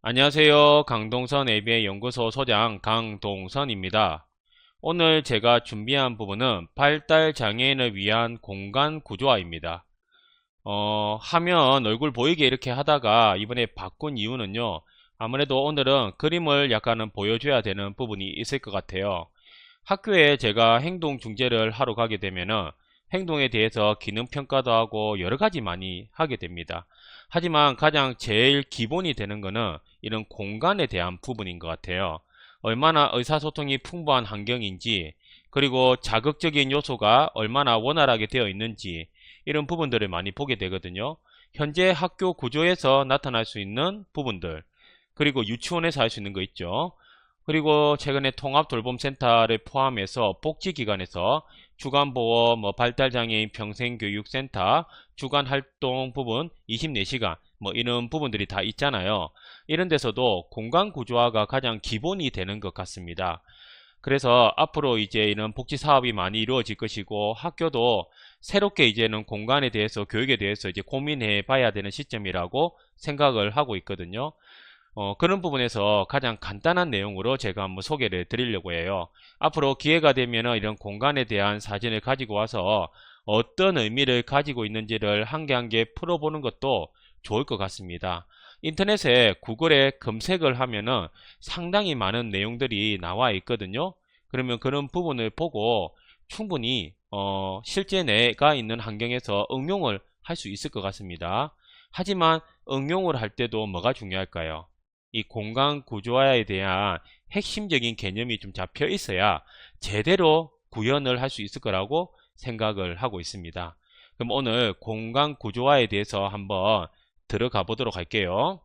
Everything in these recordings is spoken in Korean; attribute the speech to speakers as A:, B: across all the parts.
A: 안녕하세요. 강동선 ABA 연구소 소장 강동선입니다. 오늘 제가 준비한 부분은 발달 장애인을 위한 공간 구조화입니다. 화면 얼굴 보이게 이렇게 하다가 이번에 바꾼 이유는요. 아무래도 오늘은 그림을 약간은 보여줘야 되는 부분이 있을 것 같아요. 학교에 제가 행동 중재를 하러 가게 되면은 행동에 대해서 기능 평가도 하고 여러 가지 많이 하게 됩니다. 하지만 가장 제일 기본이 되는 거는 이런 공간에 대한 부분인 것 같아요. 얼마나 의사소통이 풍부한 환경인지, 그리고 자극적인 요소가 얼마나 원활하게 되어 있는지, 이런 부분들을 많이 보게 되거든요. 현재 학교 구조에서 나타날 수 있는 부분들, 그리고 유치원에서 할 수 있는 거 있죠. 그리고 최근에 통합돌봄센터를 포함해서 복지기관에서 주간보호, 발달장애인 평생교육센터, 주간활동 부분 24시간 이런 부분들이 다 있잖아요. 이런 데서도 공간구조화가 가장 기본이 되는 것 같습니다. 그래서 앞으로 이제 이런 복지 사업이 많이 이루어질 것이고, 학교도 새롭게 이제는 공간에 대해서, 교육에 대해서 이제 고민해 봐야 되는 시점이라고 생각을 하고 있거든요. 그런 부분에서 가장 간단한 내용으로 제가 한번 소개를 드리려고 해요. 앞으로 기회가 되면 이런 공간에 대한 사진을 가지고 와서 어떤 의미를 가지고 있는지를 한 개 한 개 풀어보는 것도 좋을 것 같습니다. 인터넷에 구글에 검색을 하면은 상당히 많은 내용들이 나와 있거든요. 그러면 그런 부분을 보고 충분히 실제 내가 있는 환경에서 응용을 할 수 있을 것 같습니다. 하지만 응용을 할 때도 뭐가 중요할까요? 이 공간 구조화에 대한 핵심적인 개념이 좀 잡혀 있어야 제대로 구현을 할 수 있을 거라고 생각을 하고 있습니다. 그럼 오늘 공간 구조화에 대해서 한번 들어가 보도록 할게요.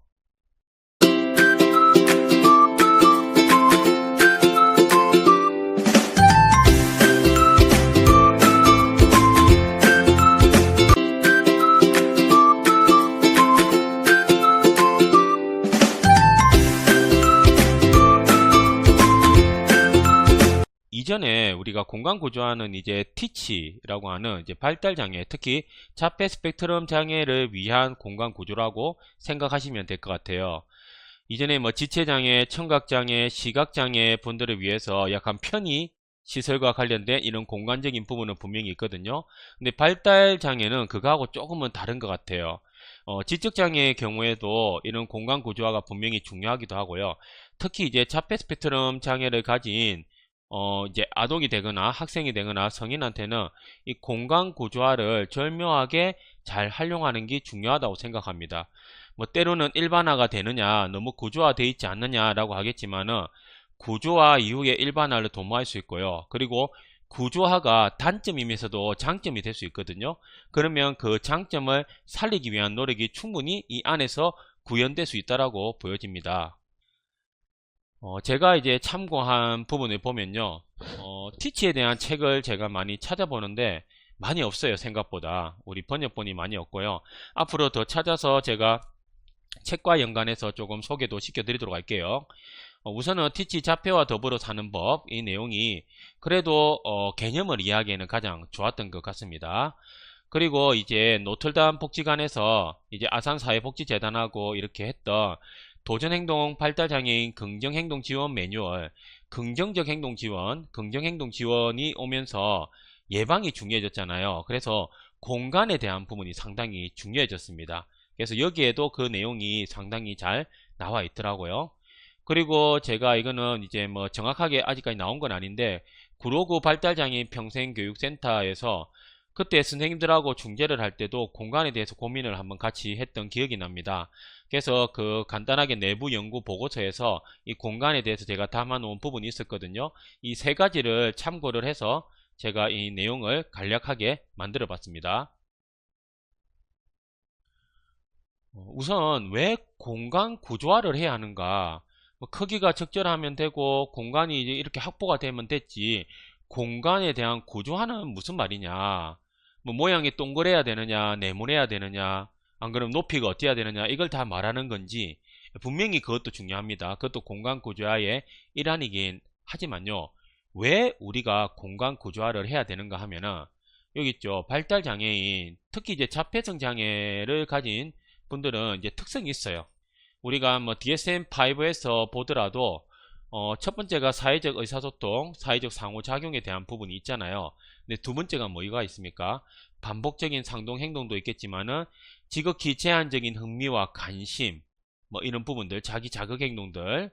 A: 이전에 우리가 공간 구조화는 이제 티치라고 하는 이제 발달 장애, 특히 자폐 스펙트럼 장애를 위한 공간 구조라고 생각하시면 될 것 같아요. 이전에 지체 장애, 청각 장애, 시각 장애 분들을 위해서 약간 편의 시설과 관련된 이런 공간적인 부분은 분명히 있거든요. 근데 발달 장애는 그거하고 조금은 다른 것 같아요. 지적 장애의 경우에도 이런 공간 구조화가 분명히 중요하기도 하고요. 특히 이제 자폐 스펙트럼 장애를 가진 이제 아동이 되거나 학생이 되거나 성인한테는 이 공간 구조화를 절묘하게 잘 활용하는 게 중요하다고 생각합니다. 때로는 일반화가 되느냐, 너무 구조화되어 있지 않느냐라고 하겠지만은 구조화 이후에 일반화를 도모할 수 있고요. 그리고 구조화가 단점이면서도 장점이 될 수 있거든요. 그러면 그 장점을 살리기 위한 노력이 충분히 이 안에서 구현될 수 있다라고 보여집니다. 제가 이제 참고한 부분을 보면요. 티치에 대한 책을 제가 많이 찾아보는데 많이 없어요, 생각보다. 우리 번역본이 많이 없고요. 앞으로 더 찾아서 제가 책과 연관해서 조금 소개도 시켜드리도록 할게요. 우선은 티치 자폐와 더불어 사는 법, 이 내용이 그래도 개념을 이해하기에는 가장 좋았던 것 같습니다. 그리고 이제 노틀담 복지관에서 이제 아산사회복지재단하고 이렇게 했던 도전행동 발달장애인 긍정행동 지원 매뉴얼, 긍정적 행동 지원, 긍정행동 지원이 오면서 예방이 중요해졌잖아요. 그래서 공간에 대한 부분이 상당히 중요해졌습니다. 그래서 여기에도 그 내용이 상당히 잘 나와 있더라고요. 그리고 제가 이거는 이제 정확하게 아직까지 나온 건 아닌데, 구로구 발달장애인 평생교육센터에서 그때 선생님들하고 중재를 할 때도 공간에 대해서 고민을 한번 같이 했던 기억이 납니다. 그래서 그 간단하게 내부 연구 보고서에서 이 공간에 대해서 제가 담아 놓은 부분이 있었거든요. 이 세 가지를 참고를 해서 제가 이 내용을 간략하게 만들어 봤습니다. 우선 왜 공간 구조화를 해야 하는가? 크기가 적절하면 되고 공간이 이제 이렇게 확보가 되면 됐지, 공간에 대한 구조화는 무슨 말이냐? 모양이 동그래야 되느냐, 네모내야 되느냐, 안 그러면 높이가 어때야 되느냐, 이걸 다 말하는 건지. 분명히 그것도 중요합니다. 그것도 공간 구조화의 일환이긴 하지만요. 왜 우리가 공간 구조화를 해야 되는가 하면은, 여기 있죠. 발달 장애인, 특히 이제 자폐성 장애를 가진 분들은 이제 특성이 있어요. 우리가 뭐 DSM-5에서 보더라도 첫 번째가 사회적 의사소통, 사회적 상호작용에 대한 부분이 있잖아요. 근데 두 번째가 뭐가 있습니까? 반복적인 상동 행동도 있겠지만은 지극히 제한적인 흥미와 관심, 뭐 이런 부분들, 자기 자극 행동들,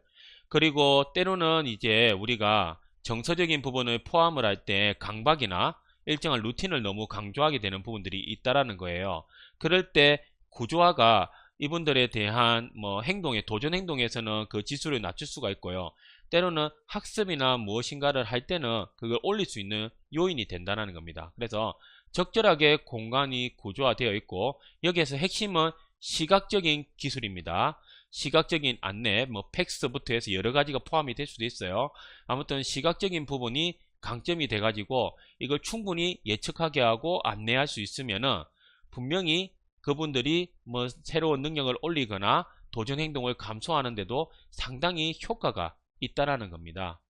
A: 그리고 때로는 이제 우리가 정서적인 부분을 포함을 할 때 강박이나 일정한 루틴을 너무 강조하게 되는 부분들이 있다라는 거예요. 그럴 때 구조화가 이분들에 대한 뭐 행동에 도전 행동에서는 그 지수를 낮출 수가 있고요. 때로는 학습이나 무엇인가를 할 때는 그걸 올릴 수 있는 요인이 된다는 겁니다. 그래서 적절하게 공간이 구조화되어 있고 여기에서 핵심은 시각적인 기술입니다. 시각적인 안내, 뭐 팩스부터 해서 여러 가지가 포함이 될 수도 있어요. 아무튼 시각적인 부분이 강점이 돼가지고 이걸 충분히 예측하게 하고 안내할 수 있으면은 분명히 그분들이 뭐 새로운 능력을 올리거나 도전 행동을 감소하는데도 상당히 효과가 있다라는 겁니다.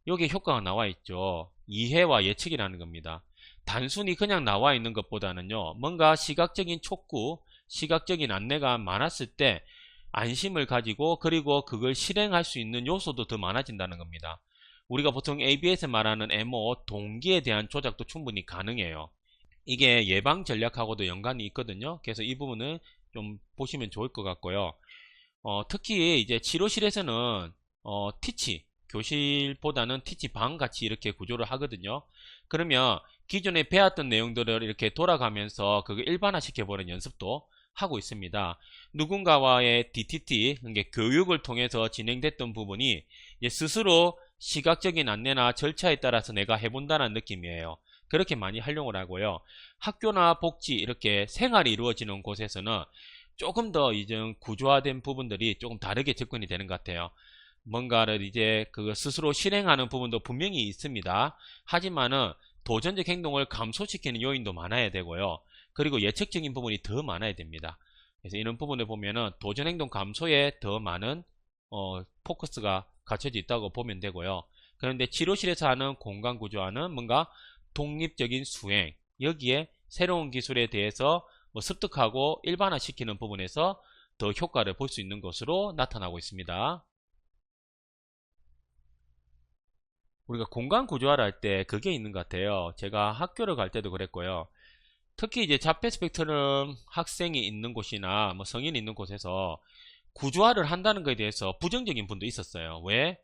A: 여기에 효과가 나와 있죠. 이해와 예측이라는 겁니다. 단순히 그냥 나와 있는 것보다는요, 뭔가 시각적인 촉구, 시각적인 안내가 많았을 때 안심을 가지고 그리고 그걸 실행할 수 있는 요소도 더 많아진다는 겁니다. 우리가 보통 AB에서 말하는 MO, 동기에 대한 조작도 충분히 가능해요. 이게 예방 전략하고도 연관이 있거든요. 그래서 이 부분은 좀 보시면 좋을 것 같고요. 특히 이제 치료실에서는 티치, 교실보다는 티치 방 같이 이렇게 구조를 하거든요. 그러면 기존에 배웠던 내용들을 이렇게 돌아가면서 그걸 일반화 시켜보는 연습도 하고 있습니다. 누군가와의 DTT, 그러니까 교육을 통해서 진행됐던 부분이 이제 스스로 시각적인 안내나 절차에 따라서 내가 해본다는 느낌이에요. 그렇게 많이 활용을 하고요. 학교나 복지 이렇게 생활이 이루어지는 곳에서는 조금 더 이제 구조화된 부분들이 조금 다르게 접근이 되는 것 같아요. 뭔가를 이제 그 스스로 실행하는 부분도 분명히 있습니다. 하지만은 도전적 행동을 감소시키는 요인도 많아야 되고요. 그리고 예측적인 부분이 더 많아야 됩니다. 그래서 이런 부분을 보면은 도전 행동 감소에 더 많은 포커스가 갖춰져 있다고 보면 되고요. 그런데 치료실에서 하는 공간 구조화는 뭔가 독립적인 수행, 여기에 새로운 기술에 대해서 뭐 습득하고 일반화시키는 부분에서 더 효과를 볼 수 있는 것으로 나타나고 있습니다. 우리가 공간 구조화를 할 때 그게 있는 것 같아요. 제가 학교를 갈 때도 그랬고요. 특히 이제 자폐 스펙트럼 학생이 있는 곳이나 뭐 성인이 있는 곳에서 구조화를 한다는 것에 대해서 부정적인 분도 있었어요. 왜?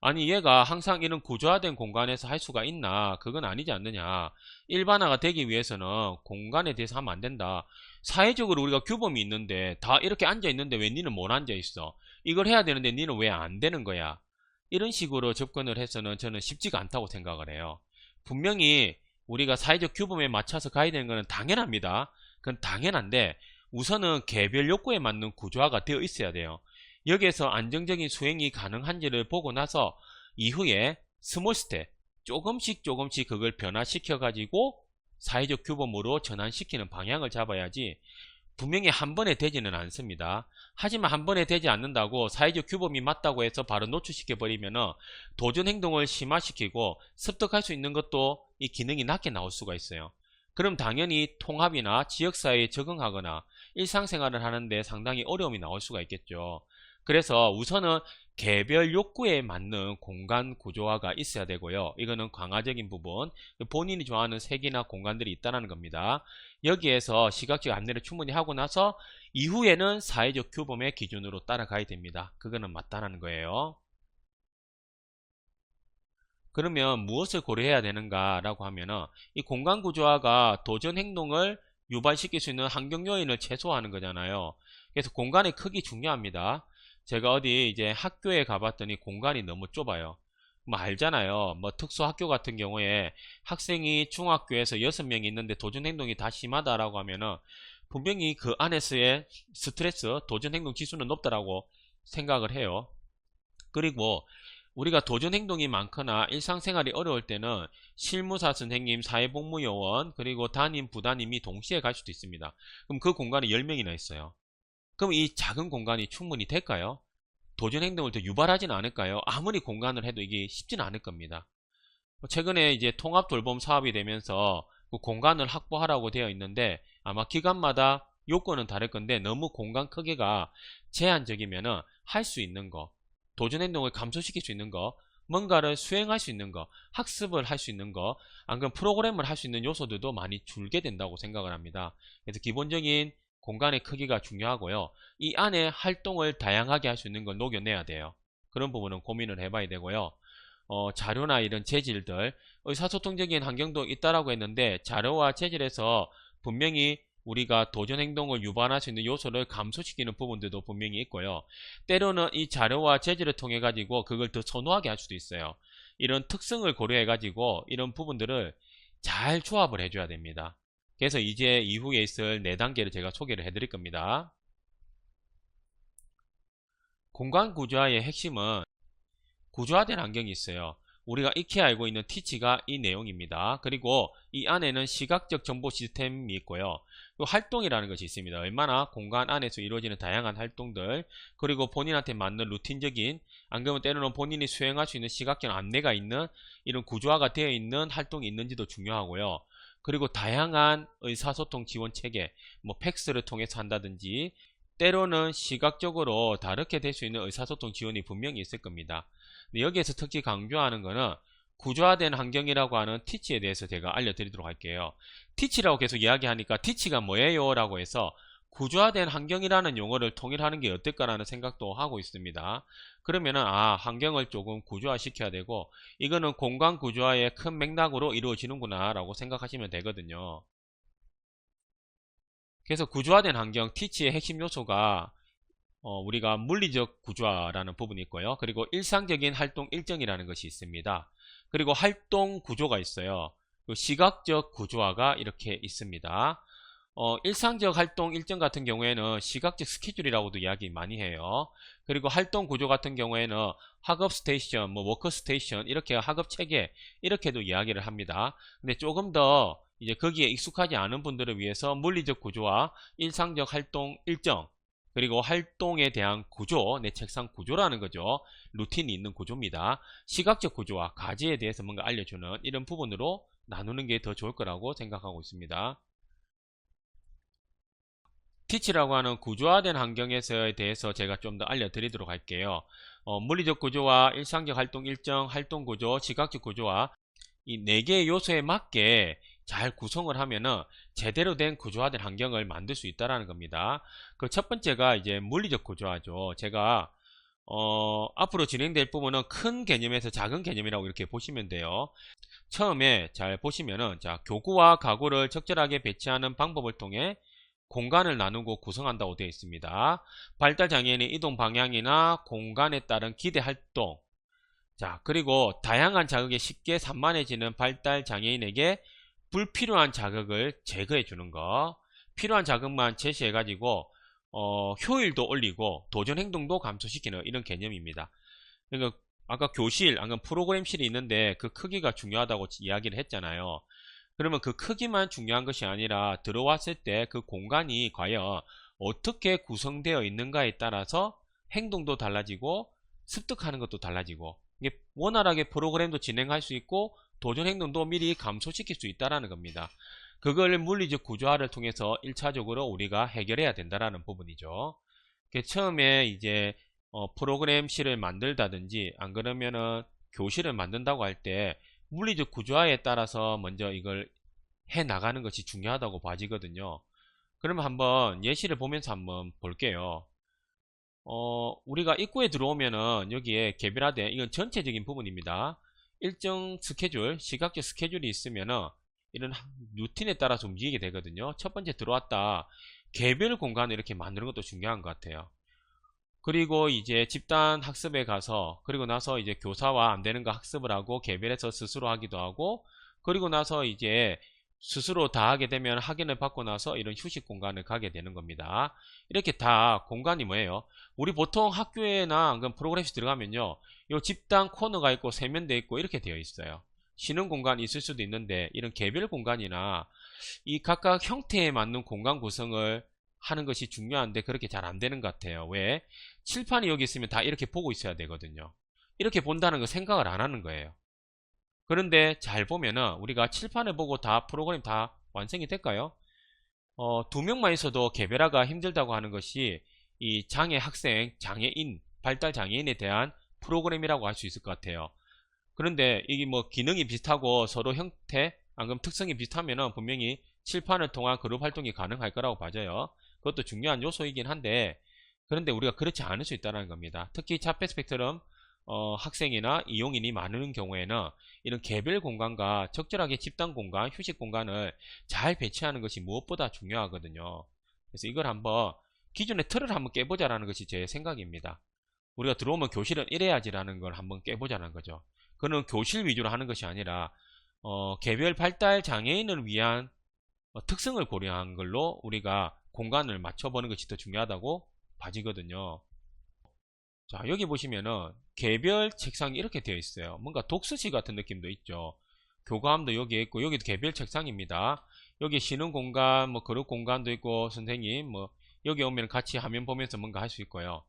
A: 아니 얘가 항상 이런 구조화된 공간에서 할 수가 있나? 그건 아니지 않느냐. 일반화가 되기 위해서는 공간에 대해서 하면 안 된다. 사회적으로 우리가 규범이 있는데 다 이렇게 앉아 있는데 왜 니는 못 앉아 있어? 이걸 해야 되는데 니는 왜 안 되는 거야? 이런 식으로 접근을 해서는 저는 쉽지가 않다고 생각을 해요. 분명히 우리가 사회적 규범에 맞춰서 가야 되는 것은 당연합니다. 그건 당연한데 우선은 개별 욕구에 맞는 구조화가 되어 있어야 돼요. 여기에서 안정적인 수행이 가능한지를 보고 나서 이후에 스몰 스텝 조금씩 조금씩 그걸 변화시켜 가지고 사회적 규범으로 전환시키는 방향을 잡아야지 분명히 한 번에 되지는 않습니다. 하지만 한 번에 되지 않는다고 사회적 규범이 맞다고 해서 바로 노출시켜 버리면 도전 행동을 심화시키고 습득할 수 있는 것도 이 기능이 낮게 나올 수가 있어요. 그럼 당연히 통합이나 지역사회에 적응하거나 일상생활을 하는데 상당히 어려움이 나올 수가 있겠죠. 그래서 우선은 개별 욕구에 맞는 공간 구조화가 있어야 되고요. 이거는 강화적인 부분, 본인이 좋아하는 색이나 공간들이 있다는 겁니다. 여기에서 시각적 안내를 충분히 하고 나서 이후에는 사회적 규범의 기준으로 따라가야 됩니다. 그거는 맞다는 거예요. 그러면 무엇을 고려해야 되는가 라고 하면은 이 공간 구조화가 도전 행동을 유발시킬 수 있는 환경 요인을 최소화하는 거잖아요. 그래서 공간의 크기 중요합니다. 제가 어디 이제 학교에 가봤더니 공간이 너무 좁아요. 뭐 알잖아요. 뭐 특수학교 같은 경우에 학생이 중학교에서 6명이 있는데 도전 행동이 다 심하다라고 하면은 분명히 그 안에서의 스트레스, 도전 행동 지수는 높다라고 생각을 해요. 그리고 우리가 도전 행동이 많거나 일상생활이 어려울 때는 실무사 선생님, 사회복무요원, 그리고 담임, 부담임이 동시에 갈 수도 있습니다. 그럼 그 공간에 10명이나 있어요. 그럼 이 작은 공간이 충분히 될까요? 도전 행동을 더 유발하지는 않을까요? 아무리 공간을 해도 이게 쉽지는 않을 겁니다. 최근에 이제 통합 돌봄 사업이 되면서 그 공간을 확보하라고 되어 있는데 아마 기관마다 요건은 다를 건데 너무 공간 크기가 제한적이면은 할 수 있는 거, 도전 행동을 감소시킬 수 있는 거, 뭔가를 수행할 수 있는 거, 학습을 할 수 있는 거, 안 그러면 프로그램을 할 수 있는 요소들도 많이 줄게 된다고 생각을 합니다. 그래서 기본적인 공간의 크기가 중요하고요. 이 안에 활동을 다양하게 할 수 있는 걸 녹여내야 돼요. 그런 부분은 고민을 해봐야 되고요. 자료나 이런 재질들, 의사소통적인 환경도 있다라고 했는데 자료와 재질에서 분명히 우리가 도전 행동을 유발할 수 있는 요소를 감소시키는 부분들도 분명히 있고요. 때로는 이 자료와 재질을 통해 가지고 그걸 더 선호하게 할 수도 있어요. 이런 특성을 고려해 가지고 이런 부분들을 잘 조합을 해줘야 됩니다. 그래서 이제 이후에 있을 4단계를 제가 소개를 해드릴 겁니다. 공간 구조화의 핵심은 구조화된 환경이 있어요. 우리가 익히 알고 있는 티치가 이 내용입니다. 그리고 이 안에는 시각적 정보 시스템이 있고요. 또 활동이라는 것이 있습니다. 얼마나 공간 안에서 이루어지는 다양한 활동들, 그리고 본인한테 맞는 루틴적인, 안 그러면 때로는 본인이 수행할 수 있는 시각적 안내가 있는 이런 구조화가 되어 있는 활동이 있는지도 중요하고요. 그리고 다양한 의사소통 지원 체계, 뭐 팩스를 통해서 한다든지, 때로는 시각적으로 다르게 될 수 있는 의사소통 지원이 분명히 있을 겁니다. 근데 여기에서 특히 강조하는 거는 구조화된 환경이라고 하는 티치에 대해서 제가 알려드리도록 할게요. 티치라고 계속 이야기하니까 티치가 뭐예요? 라고 해서 구조화된 환경이라는 용어를 통일하는 게 어떨까라는 생각도 하고 있습니다. 그러면은 환경을 조금 구조화 시켜야 되고 이거는 공간 구조화의 큰 맥락으로 이루어지는구나 라고 생각하시면 되거든요. 그래서 구조화된 환경 티치의 핵심 요소가 우리가 물리적 구조화라는 부분이 있고요. 그리고 일상적인 활동 일정이라는 것이 있습니다. 그리고 활동 구조가 있어요. 시각적 구조화가 이렇게 있습니다. 일상적 활동 일정 같은 경우에는 시각적 스케줄이라고도 이야기 많이 해요. 그리고 활동 구조 같은 경우에는 학업 스테이션, 뭐 워크 스테이션, 이렇게 학업 체계, 이렇게도 이야기를 합니다. 근데 조금 더 이제 거기에 익숙하지 않은 분들을 위해서 물리적 구조와 일상적 활동 일정, 그리고 활동에 대한 구조, 내 책상 구조라는 거죠. 루틴이 있는 구조입니다. 시각적 구조와 과제에 대해서 뭔가 알려주는 이런 부분으로 나누는 게 더 좋을 거라고 생각하고 있습니다. 티치라고 하는 구조화된 환경에서에 대해서 제가 좀 더 알려드리도록 할게요. 물리적 구조와 일상적 활동 일정, 활동 구조, 시각적 구조와 이 4개의 요소에 맞게 잘 구성을 하면은 제대로 된 구조화된 환경을 만들 수 있다는 겁니다. 그 첫 번째가 이제 물리적 구조화죠. 제가 앞으로 진행될 부분은 큰 개념에서 작은 개념이라고 이렇게 보시면 돼요. 처음에 잘 보시면은 자, 교구와 가구를 적절하게 배치하는 방법을 통해 공간을 나누고 구성한다고 되어 있습니다. 발달 장애인의 이동 방향이나 공간에 따른 기대 활동, 자, 그리고 다양한 자극에 쉽게 산만해지는 발달 장애인에게 불필요한 자극을 제거해 주는 거, 필요한 자극만 제시해 가지고 효율도 올리고 도전 행동도 감소시키는 이런 개념입니다. 그러니까 아까 교실, 아까 프로그램실이 있는데 그 크기가 중요하다고 이야기를 했잖아요. 그러면 그 크기만 중요한 것이 아니라 들어왔을 때 그 공간이 과연 어떻게 구성되어 있는가에 따라서 행동도 달라지고 습득하는 것도 달라지고 이게 원활하게 프로그램도 진행할 수 있고 도전 행동도 미리 감소시킬 수 있다는 겁니다. 그걸 물리적 구조화를 통해서 1차적으로 우리가 해결해야 된다는 부분이죠. 처음에 이제 프로그램실을 만들다든지 안 그러면은 교실을 만든다고 할 때 물리적 구조화에 따라서 먼저 이걸 해 나가는 것이 중요하다고 봐지거든요. 그러면 한번 예시를 보면서 한번 볼게요. 우리가 입구에 들어오면은 여기에 개별화된 이건 전체적인 부분입니다. 일정 스케줄, 시각적 스케줄이 있으면은 이런 루틴에 따라서 움직이게 되거든요. 첫 번째 들어왔다. 개별 공간을 이렇게 만드는 것도 중요한 것 같아요. 그리고 이제 집단 학습에 가서 그리고 나서 이제 교사와 안 되는 거 학습을 하고 개별해서 스스로 하기도 하고 그리고 나서 이제 스스로 다 하게 되면 확인을 받고 나서 이런 휴식 공간을 가게 되는 겁니다. 이렇게 다 공간이 뭐예요? 우리 보통 학교에나 프로그램에 들어가면요. 요 집단 코너가 있고 세면대 있고 이렇게 되어 있어요. 쉬는 공간이 있을 수도 있는데 이런 개별 공간이나 이 각각 형태에 맞는 공간 구성을 하는 것이 중요한데 그렇게 잘 안 되는 것 같아요. 왜? 칠판이 여기 있으면 다 이렇게 보고 있어야 되거든요. 이렇게 본다는 거 생각을 안 하는 거예요. 그런데 잘 보면은 우리가 칠판을 보고 다 프로그램 다 완성이 될까요? 두 명만 있어도 개별화가 힘들다고 하는 것이 이 장애 학생, 장애인, 발달 장애인에 대한 프로그램이라고 할 수 있을 것 같아요. 그런데 이게 뭐 기능이 비슷하고 서로 형태, 안금 특성이 비슷하면은 분명히 칠판을 통한 그룹 활동이 가능할 거라고 봐져요. 그것도 중요한 요소이긴 한데, 그런데 우리가 그렇지 않을 수 있다는 겁니다. 특히 자폐 스펙트럼 학생이나 이용인이 많은 경우에는 이런 개별 공간과 적절하게 집단 공간, 휴식 공간을 잘 배치하는 것이 무엇보다 중요하거든요. 그래서 이걸 한번 기존의 틀을 한번 깨보자라는 것이 제 생각입니다. 우리가 들어오면 교실은 이래야지라는 걸 한번 깨보자는 거죠. 그는 교실 위주로 하는 것이 아니라 개별 발달 장애인을 위한 특성을 고려한 걸로 우리가 공간을 맞춰보는 것이 더 중요하다고 봐지거든요. 자, 여기 보시면은 개별 책상이 이렇게 되어 있어요. 뭔가 독서실 같은 느낌도 있죠. 교과함도 여기에 있고, 여기도 개별 책상입니다. 여기 쉬는 공간, 뭐 그룹 공간도 있고, 선생님 뭐 여기 오면 같이 화면 보면서 뭔가 할 수 있고요.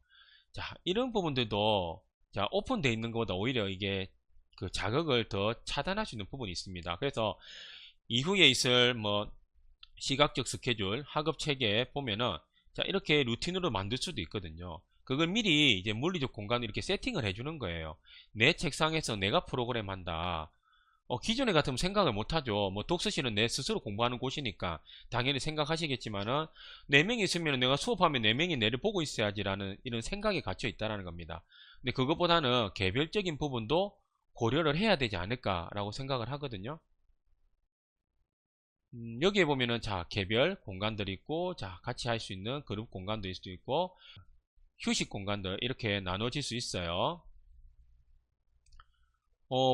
A: 자, 이런 부분들도 자, 오픈되어 있는 것보다 오히려 이게 그 자극을 더 차단할 수 있는 부분이 있습니다. 그래서 이후에 있을 뭐 시각적 스케줄, 학업 체계 보면은 자, 이렇게 루틴으로 만들 수도 있거든요. 그걸 미리 이제 물리적 공간을 이렇게 세팅을 해주는 거예요. 내 책상에서 내가 프로그램 한다. 기존에 같으면 생각을 못하죠. 뭐 독서실은 내 스스로 공부하는 곳이니까 당연히 생각하시겠지만은 4명이 있으면 내가 수업하면 4명이 내를 보고 있어야지라는 이런 생각이 갇혀 있다는 겁니다. 근데 그것보다는 개별적인 부분도 고려를 해야 되지 않을까라고 생각을 하거든요. 여기에 보면은 자, 개별 공간들이 있고, 자, 같이 할 수 있는 그룹 공간도 있을 수 있고, 휴식 공간들 이렇게 나눠질 수 있어요.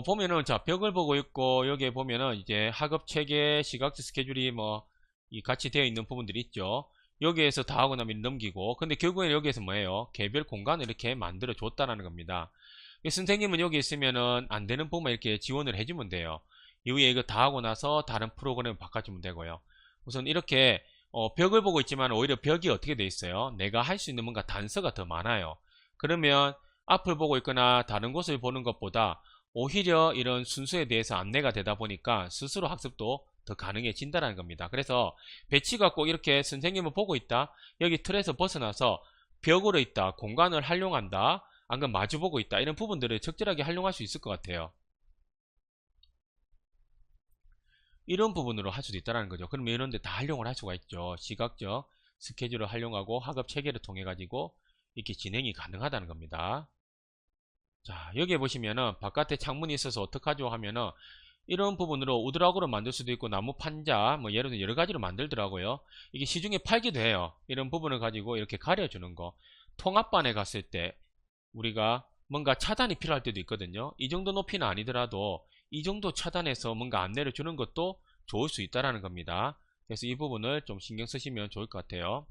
A: 보면은 자, 벽을 보고 있고, 여기에 보면은 이제 학업 체계, 시각적 스케줄이 뭐 이 같이 되어 있는 부분들이 있죠. 여기에서 다 하고 나면 넘기고, 근데 결국에 여기에서 뭐예요? 개별 공간을 이렇게 만들어 줬다라는 겁니다. 선생님은 여기 있으면은 안 되는 부분만 이렇게 지원을 해주면 돼요. 이후에 이거 다 하고 나서 다른 프로그램을 바꿔주면 되고요. 우선 이렇게 벽을 보고 있지만 오히려 벽이 어떻게 돼 있어요? 내가 할 수 있는 뭔가 단서가 더 많아요. 그러면 앞을 보고 있거나 다른 곳을 보는 것보다 오히려 이런 순서에 대해서 안내가 되다 보니까 스스로 학습도 더 가능해진다는 겁니다. 그래서 배치가 꼭 이렇게 선생님을 보고 있다, 여기 틀에서 벗어나서 벽으로 있다, 공간을 활용한다, 안건 마주보고 있다, 이런 부분들을 적절하게 활용할 수 있을 것 같아요. 이런 부분으로 할 수도 있다는 거죠. 그럼 이런 데 다 활용을 할 수가 있죠. 시각적 스케줄을 활용하고 학업 체계를 통해 가지고 이렇게 진행이 가능하다는 겁니다. 자, 여기에 보시면은 바깥에 창문이 있어서 어떡하죠 하면은 이런 부분으로 우드락으로 만들 수도 있고 나무 판자 뭐 예를 들어 여러 가지로 만들더라고요. 이게 시중에 팔기도 해요. 이런 부분을 가지고 이렇게 가려주는 거. 통합반에 갔을 때 우리가 뭔가 차단이 필요할 때도 있거든요. 이 정도 높이는 아니더라도 이 정도 차단해서 뭔가 안내를 주는 것도 좋을 수 있다라는 겁니다. 그래서 이 부분을 좀 신경 쓰시면 좋을 것 같아요.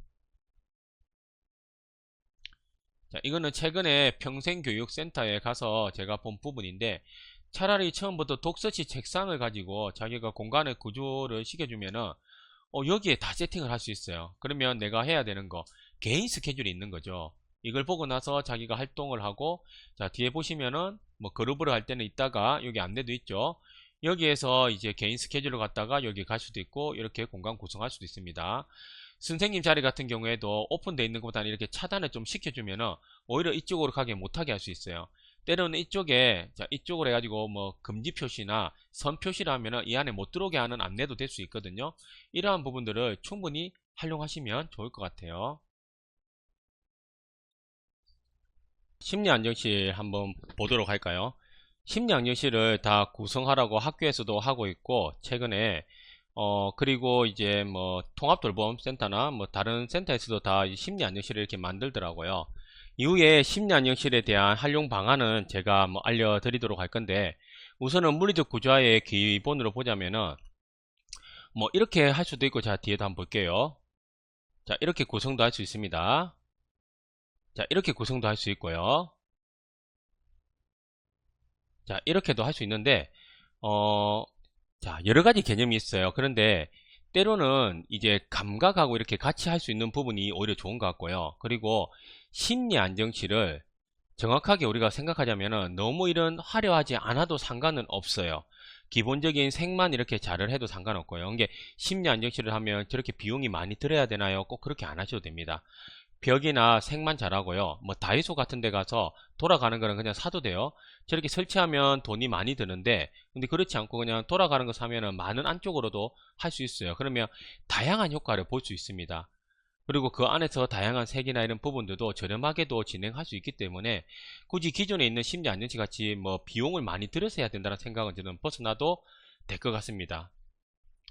A: 자, 이거는 최근에 평생교육센터에 가서 제가 본 부분인데 차라리 처음부터 독서실 책상을 가지고 자기가 공간의 구조를 시켜주면은 여기에 다 세팅을 할 수 있어요. 그러면 내가 해야 되는 거 개인 스케줄이 있는 거죠. 이걸 보고 나서 자기가 활동을 하고, 자, 뒤에 보시면은 뭐 그룹으로 할 때는 있다가 여기 안내도 있죠. 여기에서 이제 개인 스케줄을 갖다가 여기 갈 수도 있고 이렇게 공간 구성할 수도 있습니다. 선생님 자리 같은 경우에도 오픈되어 있는 것보다는 이렇게 차단을 좀 시켜주면은 오히려 이쪽으로 가게 못하게 할 수 있어요. 때로는 이쪽에, 자, 이쪽으로 해가지고 뭐 금지 표시나 선 표시를 하면은 이 안에 못 들어오게 하는 안내도 될 수 있거든요. 이러한 부분들을 충분히 활용하시면 좋을 것 같아요. 심리안정실 한번 보도록 할까요? 심리안정실을 다 구성하라고 학교에서도 하고 있고, 최근에 그리고 이제 뭐 통합돌봄센터나 뭐 다른 센터에서도 다 심리안정실을 이렇게 만들더라고요. 이후에 심리안정실에 대한 활용 방안은 제가 뭐 알려드리도록 할 건데, 우선은 물리적 구조화의 기본으로 보자면은 뭐 이렇게 할 수도 있고, 자, 뒤에도 한번 볼게요. 자, 이렇게 구성도 할 수 있습니다. 자, 이렇게 구성도 할 수 있고요. 자, 이렇게도 할 수 있는데 자, 여러 가지 개념이 있어요. 그런데 때로는 이제 감각하고 이렇게 같이 할 수 있는 부분이 오히려 좋은 것 같고요. 그리고 심리 안정실을 정확하게 우리가 생각하자면은 너무 이런 화려하지 않아도 상관은 없어요. 기본적인 색만 이렇게 잘을 해도 상관없고요. 이게 심리 안정치를 하면 저렇게 비용이 많이 들어야 되나요? 꼭 그렇게 안 하셔도 됩니다. 벽이나 색만 잘하고요. 뭐 다이소 같은 데 가서 돌아가는 거는 그냥 사도 돼요. 저렇게 설치하면 돈이 많이 드는데, 근데 그렇지 않고 그냥 돌아가는 거 사면은 많은 안쪽으로도 할 수 있어요. 그러면 다양한 효과를 볼 수 있습니다. 그리고 그 안에서 다양한 색이나 이런 부분들도 저렴하게도 진행할 수 있기 때문에 굳이 기존에 있는 심리 안정치 같이 뭐 비용을 많이 들여서 해야 된다는 생각은 저는 벗어나도 될 것 같습니다.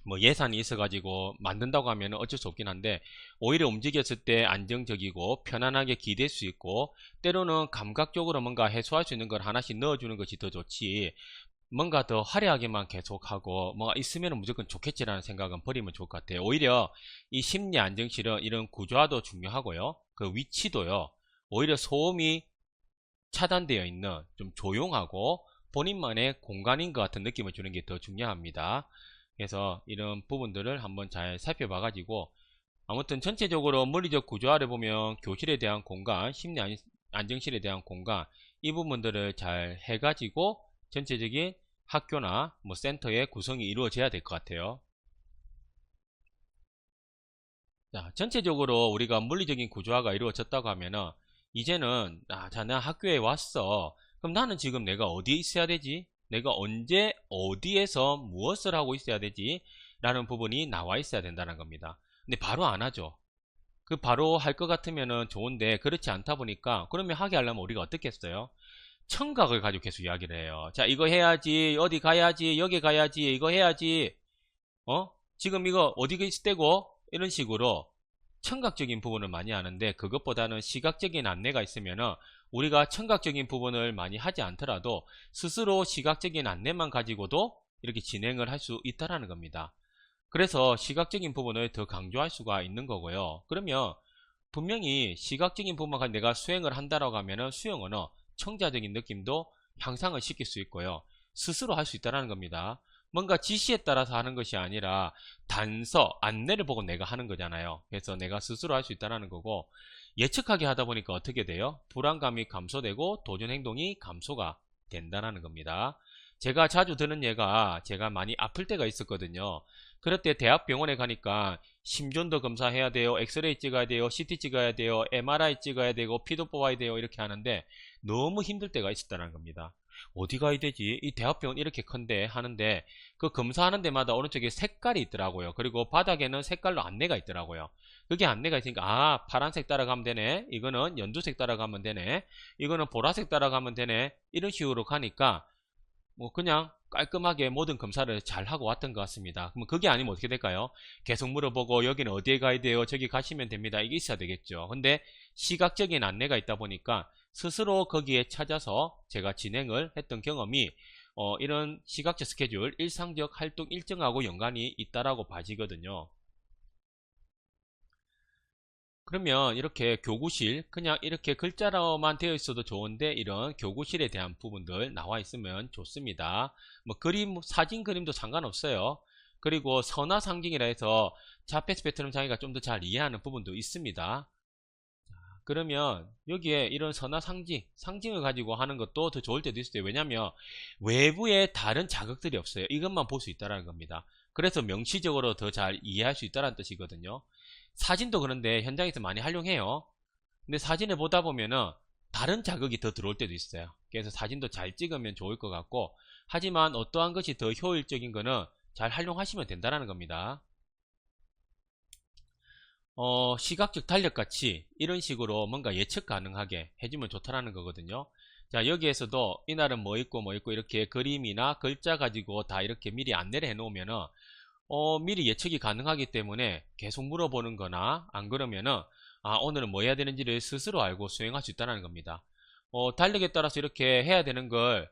A: 뭐 예산이 있어가지고 만든다고 하면 어쩔 수 없긴 한데, 오히려 움직였을 때 안정적이고 편안하게 기댈 수 있고, 때로는 감각적으로 뭔가 해소할 수 있는 걸 하나씩 넣어주는 것이 더 좋지, 뭔가 더 화려하게만 계속하고 뭐가 있으면 무조건 좋겠지라는 생각은 버리면 좋을 것 같아요. 오히려 이 심리 안정실은 이런 구조화도 중요하고요, 그 위치도요, 오히려 소음이 차단되어 있는 좀 조용하고 본인만의 공간인 것 같은 느낌을 주는 게 더 중요합니다. 그래서 이런 부분들을 한번 잘 살펴봐 가지고, 아무튼 전체적으로 물리적 구조화를 보면 교실에 대한 공간, 심리 안정실에 대한 공간, 이 부분들을 잘 해가지고 전체적인 학교나 뭐 센터의 구성이 이루어져야 될 것 같아요. 자, 전체적으로 우리가 물리적인 구조화가 이루어졌다고 하면은, 이제는 자, 나 학교에 왔어. 그럼 나는 지금 내가 어디에 있어야 되지? 내가 언제 어디에서 무엇을 하고 있어야 되지? 라는 부분이 나와 있어야 된다는 겁니다. 근데 바로 안 하죠. 그 바로 할 것 같으면은 좋은데, 그렇지 않다 보니까, 그러면 하게 하려면 우리가 어떻게 했어요? 청각을 가지고 계속 이야기를 해요. 자, 이거 해야지, 어디 가야지, 여기 가야지, 이거 해야지, 지금 이거 어디 있을 때고, 이런 식으로 청각적인 부분을 많이 하는데, 그것보다는 시각적인 안내가 있으면은 우리가 청각적인 부분을 많이 하지 않더라도 스스로 시각적인 안내만 가지고도 이렇게 진행을 할 수 있다라는 겁니다. 그래서 시각적인 부분을 더 강조할 수가 있는 거고요. 그러면 분명히 시각적인 부분만 내가 수행을 한다라고 하면은 수행 언어, 청자적인 느낌도 향상을 시킬 수 있고요, 스스로 할 수 있다는 겁니다. 뭔가 지시에 따라서 하는 것이 아니라 단서, 안내를 보고 내가 하는 거잖아요. 그래서 내가 스스로 할 수 있다는 거고, 예측하게 하다 보니까 어떻게 돼요? 불안감이 감소되고 도전 행동이 감소가 된다는 겁니다. 제가 자주 드는 예가, 제가 많이 아플 때가 있었거든요. 그럴 때 대학병원에 가니까 심전도 검사해야 돼요, 엑스레이 찍어야 돼요, CT 찍어야 돼요, MRI 찍어야 되고, 피도 뽑아야 돼요, 이렇게 하는데 너무 힘들 때가 있었다는 겁니다. 어디 가야 되지? 이 대학병원 이렇게 큰데 하는데, 그 검사하는 데마다 오른쪽에 색깔이 있더라고요. 그리고 바닥에는 색깔로 안내가 있더라고요. 그게 안내가 있으니까, 파란색 따라가면 되네, 이거는 연두색 따라가면 되네, 이거는 보라색 따라가면 되네, 이런 식으로 가니까 뭐 그냥 깔끔하게 모든 검사를 잘 하고 왔던 것 같습니다. 그럼 그게 아니면 어떻게 될까요? 계속 물어보고, 여기는 어디에 가야 돼요, 저기 가시면 됩니다, 이게 있어야 되겠죠. 근데 시각적인 안내가 있다 보니까 스스로 거기에 찾아서 제가 진행을 했던 경험이, 이런 시각적 스케줄, 일상적 활동 일정하고 연관이 있다라고 봐지거든요. 그러면 이렇게 교구실, 그냥 이렇게 글자로만 되어 있어도 좋은데 이런 교구실에 대한 부분들 나와 있으면 좋습니다. 뭐 그림, 사진 그림도 상관없어요. 그리고 선화상징이라 해서 자폐 스펙트럼 장애가 좀 더 잘 이해하는 부분도 있습니다. 그러면 여기에 이런 선화상징, 상징을 가지고 하는 것도 더 좋을 때도 있어요. 왜냐면 외부에 다른 자극들이 없어요. 이것만 볼 수 있다는 겁니다. 그래서 명시적으로 더 잘 이해할 수 있다는 뜻이거든요. 사진도 그런데 현장에서 많이 활용해요. 근데 사진을 보다 보면은 다른 자극이 더 들어올 때도 있어요. 그래서 사진도 잘 찍으면 좋을 것 같고, 하지만 어떠한 것이 더 효율적인 거는 잘 활용하시면 된다는 겁니다. 시각적 달력같이 이런 식으로 뭔가 예측 가능하게 해주면 좋다라는 거거든요. 자, 여기에서도 이날은 뭐 있고 뭐 있고 이렇게 그림이나 글자 가지고 다 이렇게 미리 안내를 해 놓으면은 미리 예측이 가능하기 때문에 계속 물어보는 거나, 안 그러면은 오늘은 뭐 해야 되는지를 스스로 알고 수행할 수 있다는 겁니다. 달력에 따라서 이렇게 해야 되는 걸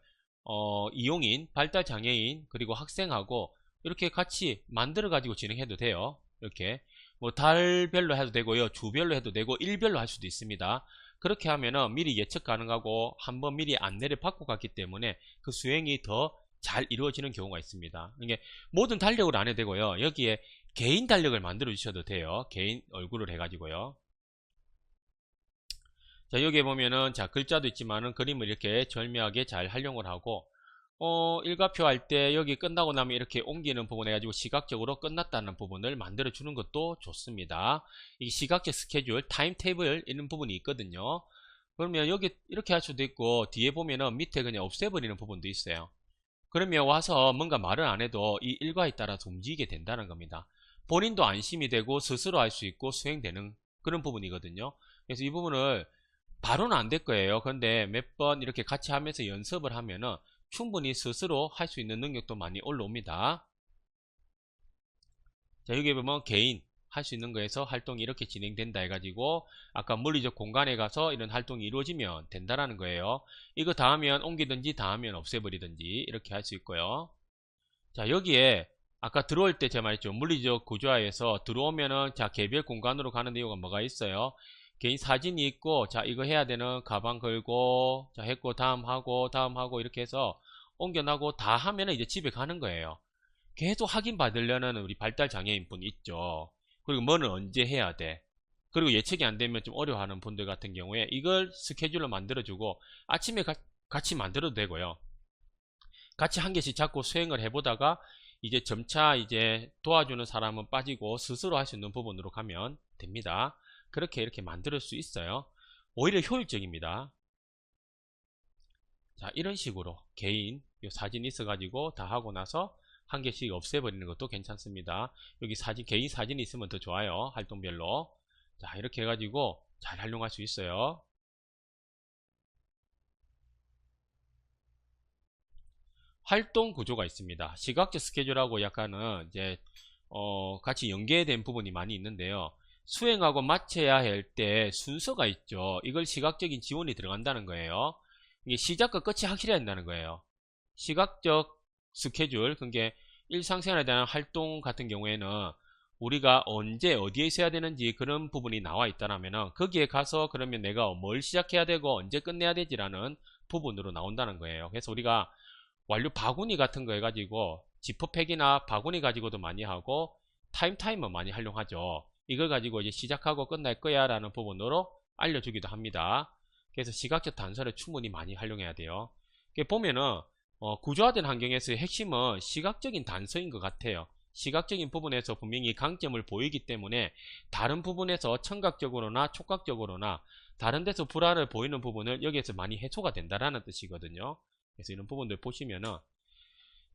A: 이용인, 발달장애인, 그리고 학생하고 이렇게 같이 만들어 가지고 진행해도 돼요. 이렇게 뭐 달별로 해도 되고요, 주별로 해도 되고, 일별로 할 수도 있습니다. 그렇게 하면은 미리 예측 가능하고 한번 미리 안내를 받고 갔기 때문에 그 수행이 더 잘 이루어지는 경우가 있습니다. 이게 모든 달력을 안 해도 되고요, 여기에 개인 달력을 만들어 주셔도 돼요. 개인 얼굴을 해가지고요. 자, 여기에 보면은 자, 글자도 있지만은 그림을 이렇게 절묘하게 잘 활용을 하고, 일과표 할 때 여기 끝나고 나면 이렇게 옮기는 부분 해가지고 시각적으로 끝났다는 부분을 만들어 주는 것도 좋습니다. 이 시각적 스케줄, 타임테이블 이런 부분이 있거든요. 그러면 여기 이렇게 할 수도 있고 뒤에 보면은 밑에 그냥 없애버리는 부분도 있어요. 그러면 와서 뭔가 말을 안 해도 이 일과에 따라서 움직이게 된다는 겁니다. 본인도 안심이 되고 스스로 할 수 있고 수행되는 그런 부분이거든요. 그래서 이 부분을 바로는 안 될 거예요. 그런데 몇 번 이렇게 같이 하면서 연습을 하면은 충분히 스스로 할 수 있는 능력도 많이 올라옵니다. 자, 여기 보면 개인 할 수 있는 거에서 활동이 이렇게 진행된다 해가지고 아까 물리적 공간에 가서 이런 활동이 이루어지면 된다라는 거예요. 이거 다 하면 옮기든지 다 하면 없애버리든지 이렇게 할 수 있고요. 자, 여기에 아까 들어올 때 제가 말했죠. 물리적 구조화에서 들어오면은 자, 개별 공간으로 가는 이유가 뭐가 있어요? 개인 사진이 있고, 자, 이거 해야 되는 가방 걸고, 자, 했고, 다음 하고, 이렇게 해서 옮겨나고 다 하면은 이제 집에 가는 거예요. 계속 확인 받으려는 우리 발달 장애인 분 있죠. 그리고 뭐는 언제 해야 돼. 그리고 예측이 안 되면 좀 어려워하는 분들 같은 경우에 이걸 스케줄로 만들어주고 아침에 같이 만들어도 되고요. 같이 한 개씩 잡고 수행을 해보다가 이제 점차 이제 도와주는 사람은 빠지고 스스로 할 수 있는 부분으로 가면 됩니다. 그렇게 이렇게 만들 수 있어요. 오히려 효율적입니다. 자, 이런 식으로 개인 요 사진 있어가지고 다 하고 나서 한 개씩 없애버리는 것도 괜찮습니다. 여기 사진, 개인 사진이 있으면 더 좋아요. 활동별로. 자, 이렇게 해가지고 잘 활용할 수 있어요. 활동 구조가 있습니다. 시각적 스케줄하고 약간은 이제 같이 연계된 부분이 많이 있는데요. 수행하고 마쳐야 할 때 순서가 있죠. 이걸 시각적인 지원이 들어간다는 거예요. 이게 시작과 끝이 확실해야 한다는 거예요. 시각적 스케줄, 그게 일상생활에 대한 활동 같은 경우에는 우리가 언제 어디에 있어야 되는지 그런 부분이 나와 있다면 거기에 가서 그러면 내가 뭘 시작해야 되고 언제 끝내야 되지라는 부분으로 나온다는 거예요. 그래서 우리가 완료 바구니 같은 거 해가지고 지퍼팩이나 바구니 가지고도 많이 하고 타이머 많이 활용하죠. 이걸 가지고 이제 시작하고 끝날 거야 라는 부분으로 알려주기도 합니다. 그래서 시각적 단서를 충분히 많이 활용해야 돼요. 보면은 구조화된 환경에서의 핵심은 시각적인 단서인 것 같아요. 시각적인 부분에서 분명히 강점을 보이기 때문에 다른 부분에서 청각적으로나 촉각적으로나 다른 데서 불안을 보이는 부분을 여기에서 많이 해소가 된다라는 뜻이거든요. 그래서 이런 부분들 보시면은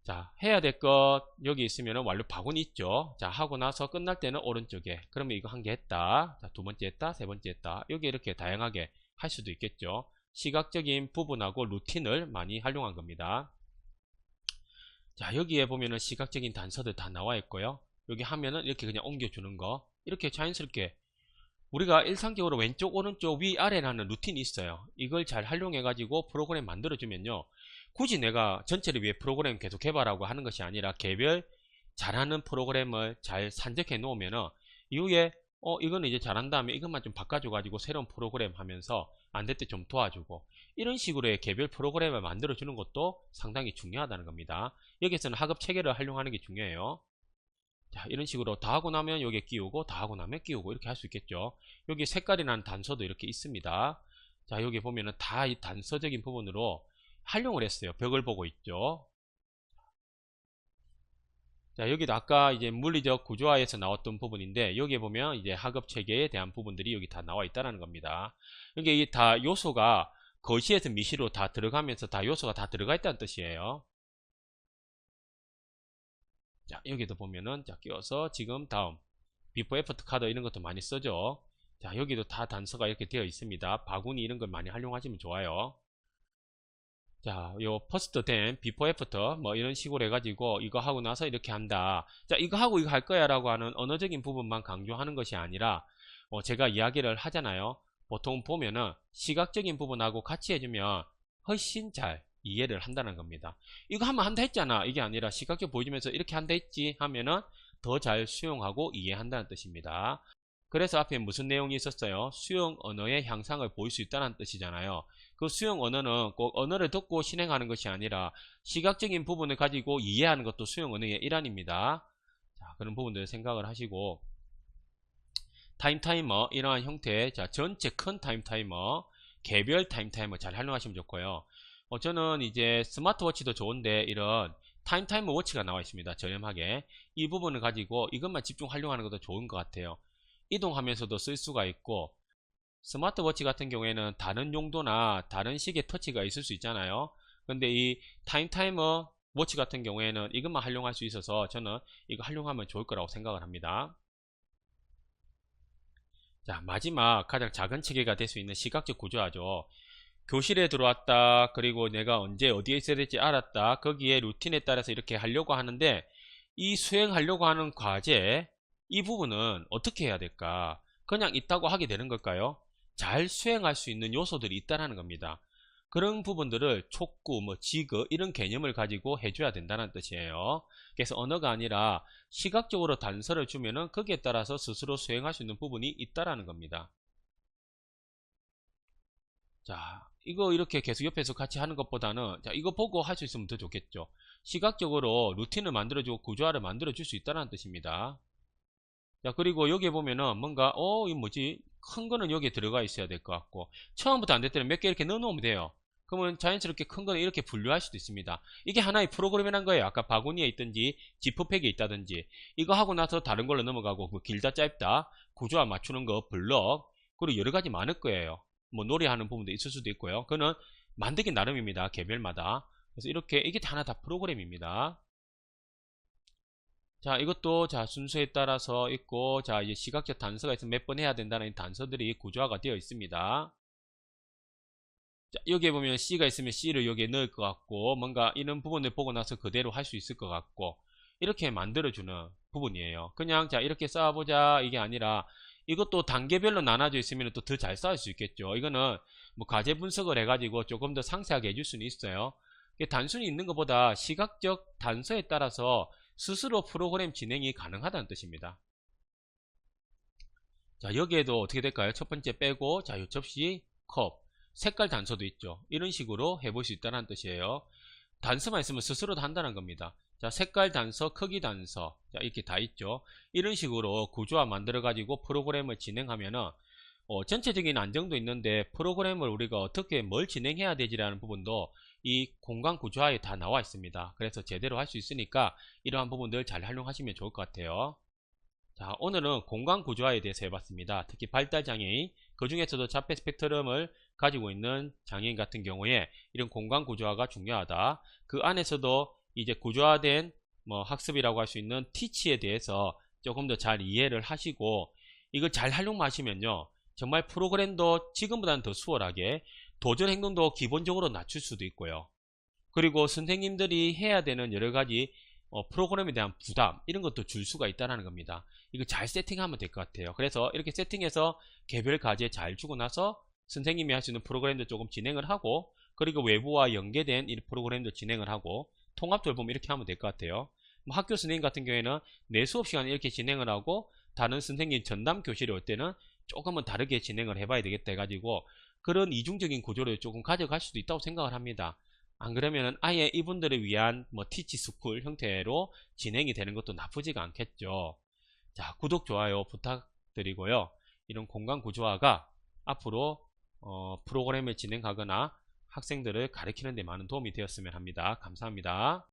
A: 자, 해야 될 것 여기 있으면은 완료 바구니 있죠. 자, 하고 나서 끝날 때는 오른쪽에 그러면 이거 한 개 했다. 자, 두 번째 했다. 세 번째 했다. 여기 이렇게 다양하게 할 수도 있겠죠. 시각적인 부분하고 루틴을 많이 활용한 겁니다. 자, 여기에 보면은 시각적인 단서들 다 나와 있고요. 여기 하면은 이렇게 그냥 옮겨주는 거 이렇게 자연스럽게 우리가 일상적으로 왼쪽 오른쪽 위 아래라는 루틴이 있어요. 이걸 잘 활용해 가지고 프로그램 만들어 주면요, 굳이 내가 전체를 위해 프로그램 계속 개발하고 하는 것이 아니라 개별 잘하는 프로그램을 잘 산적해 놓으면은 이후에 이거는 이제 잘한 다음에 이것만 좀 바꿔줘 가지고 새로운 프로그램 하면서 안 될 때 좀 도와주고 이런 식으로의 개별 프로그램을 만들어 주는 것도 상당히 중요하다는 겁니다. 여기서는 학업 체계를 활용하는 게 중요해요. 자, 이런 식으로 다 하고 나면 여기에 끼우고 다 하고 나면 끼우고 이렇게 할 수 있겠죠. 여기 색깔이라는 단서도 이렇게 있습니다. 자, 여기 보면은 다 이 단서적인 부분으로 활용을 했어요. 벽을 보고 있죠. 자, 여기도 아까 이제 물리적 구조화에서 나왔던 부분인데 여기에 보면 이제 학업 체계에 대한 부분들이 여기 다 나와 있다는 겁니다. 이게 다 요소가 거시에서 미시로 다 들어가면서 다 요소가 다 들어가 있다는 뜻이에요. 자, 여기도 보면은 자, 끼워서 지금 다음 비포 애프터 카드 이런 것도 많이 쓰죠. 자, 여기도 다 단서가 이렇게 되어 있습니다. 바구니 이런 걸 많이 활용하시면 좋아요. 자, 요 퍼스트 된 비포 애프터 뭐 이런 식으로 해가지고 이거 하고 나서 이렇게 한다. 자, 이거 하고 이거 할 거야 라고 하는 언어적인 부분만 강조하는 것이 아니라 제가 이야기를 하잖아요. 보통 보면은 시각적인 부분하고 같이 해주면 훨씬 잘 이해를 한다는 겁니다. 이거 하면 한다 했잖아. 이게 아니라 시각적 보여주면서 이렇게 한다 했지 하면은 더 잘 수용하고 이해한다는 뜻입니다. 그래서 앞에 무슨 내용이 있었어요? 수용 언어의 향상을 보일 수 있다는 뜻이잖아요. 그 수용 언어는 꼭 언어를 듣고 실행하는 것이 아니라 시각적인 부분을 가지고 이해하는 것도 수용 언어의 일환입니다. 자, 그런 부분들 생각을 하시고 타임타이머 이러한 형태, 자, 전체 큰 타임타이머, 개별 타임타이머 잘 활용하시면 좋고요. 저는 이제 스마트워치도 좋은데 이런 타임타이머 워치가 나와 있습니다. 저렴하게. 이 부분을 가지고 이것만 집중 활용하는 것도 좋은 것 같아요. 이동하면서도 쓸 수가 있고, 스마트워치 같은 경우에는 다른 용도나 다른 식의 터치가 있을 수 있잖아요. 근데 이 타임타이머 워치 같은 경우에는 이것만 활용할 수 있어서 저는 이거 활용하면 좋을 거라고 생각을 합니다. 자, 마지막 가장 작은 체계가 될 수 있는 시각적 구조화죠. 교실에 들어왔다, 그리고 내가 언제 어디에 있어야 될지 알았다, 거기에 루틴에 따라서 이렇게 하려고 하는데, 이 수행하려고 하는 과제, 이 부분은 어떻게 해야 될까? 그냥 있다고 하게 되는 걸까요? 잘 수행할 수 있는 요소들이 있다는 겁니다. 그런 부분들을 촉구, 지그 이런 개념을 가지고 해줘야 된다는 뜻이에요. 그래서 언어가 아니라 시각적으로 단서를 주면은 거기에 따라서 스스로 수행할 수 있는 부분이 있다는 겁니다. 자, 이거 이렇게 계속 옆에서 같이 하는 것보다는, 자, 이거 보고 할 수 있으면 더 좋겠죠. 시각적으로 루틴을 만들어주고 구조화를 만들어줄 수 있다는 뜻입니다. 자, 그리고 여기에 보면은 뭔가, 이거 뭐지? 큰 거는 여기에 들어가 있어야 될 것 같고, 처음부터 안 될 때는 몇 개 이렇게 넣어 놓으면 돼요. 그러면 자연스럽게 큰 거는 이렇게 분류할 수도 있습니다. 이게 하나의 프로그램이란 거예요. 아까 바구니에 있든지, 지퍼백에 있다든지. 이거 하고 나서 다른 걸로 넘어가고, 뭐 길다, 짧다, 구조화 맞추는 거, 블럭, 그리고 여러 가지 많을 거예요. 뭐 놀이하는 부분도 있을 수도 있고요. 그거는 만들기 나름입니다. 개별마다. 그래서 이렇게, 이게 하나 다 프로그램입니다. 자, 이것도 자 순서에 따라서 있고, 자 이제 시각적 단서가 있으면 몇 번 해야 된다는 단서들이 구조화가 되어 있습니다. 자, 여기에 보면 C가 있으면 C를 여기에 넣을 것 같고, 뭔가 이런 부분을 보고 나서 그대로 할 수 있을 것 같고, 이렇게 만들어주는 부분이에요. 그냥 자 이렇게 쌓아보자 이게 아니라, 이것도 단계별로 나눠져 있으면 또 더 잘 쌓을 수 있겠죠. 이거는 뭐 과제 분석을 해가지고 조금 더 상세하게 해줄 수는 있어요. 이게 단순히 있는 것보다 시각적 단서에 따라서 스스로 프로그램 진행이 가능하다는 뜻입니다. 자, 여기에도 어떻게 될까요? 첫 번째 빼고, 자, 요 접시, 컵, 색깔 단서도 있죠. 이런 식으로 해볼 수 있다는 뜻이에요. 단서만 있으면 스스로도 한다는 겁니다. 자, 색깔 단서, 크기 단서, 자, 이렇게 다 있죠. 이런 식으로 구조화 만들어 가지고 프로그램을 진행하면은 전체적인 안정도 있는데, 프로그램을 우리가 어떻게 뭘 진행해야 되지라는 부분도 이 공간 구조화에 다 나와 있습니다. 그래서 제대로 할 수 있으니까 이러한 부분들 잘 활용하시면 좋을 것 같아요. 자, 오늘은 공간 구조화에 대해서 해봤습니다. 특히 발달장애인, 그 중에서도 자폐 스펙트럼을 가지고 있는 장애인 같은 경우에 이런 공간 구조화가 중요하다. 그 안에서도 이제 구조화된 학습이라고 할 수 있는 티치에 대해서 조금 더 잘 이해를 하시고, 이걸 잘 활용하시면요, 정말 프로그램도 지금보다는 더 수월하게, 도전 행동도 기본적으로 낮출 수도 있고요. 그리고 선생님들이 해야 되는 여러 가지 프로그램에 대한 부담 이런 것도 줄 수가 있다는 겁니다. 이거 잘 세팅하면 될 것 같아요. 그래서 이렇게 세팅해서 개별 과제 잘 주고 나서 선생님이 할 수 있는 프로그램도 조금 진행을 하고, 그리고 외부와 연계된 이 프로그램도 진행을 하고, 통합적으로 보면 이렇게 하면 될 것 같아요. 뭐 학교 선생님 같은 경우에는 내 수업 시간에 이렇게 진행을 하고, 다른 선생님 전담 교실에 올 때는 조금은 다르게 진행을 해봐야 되겠다 해가지고, 그런 이중적인 구조를 조금 가져갈 수도 있다고 생각을 합니다. 안 그러면은 아예 이분들을 위한 티치 스쿨 형태로 진행이 되는 것도 나쁘지가 않겠죠. 자, 구독, 좋아요 부탁드리고요. 이런 공간 구조화가 앞으로 프로그램을 진행하거나 학생들을 가르치는 데 많은 도움이 되었으면 합니다. 감사합니다.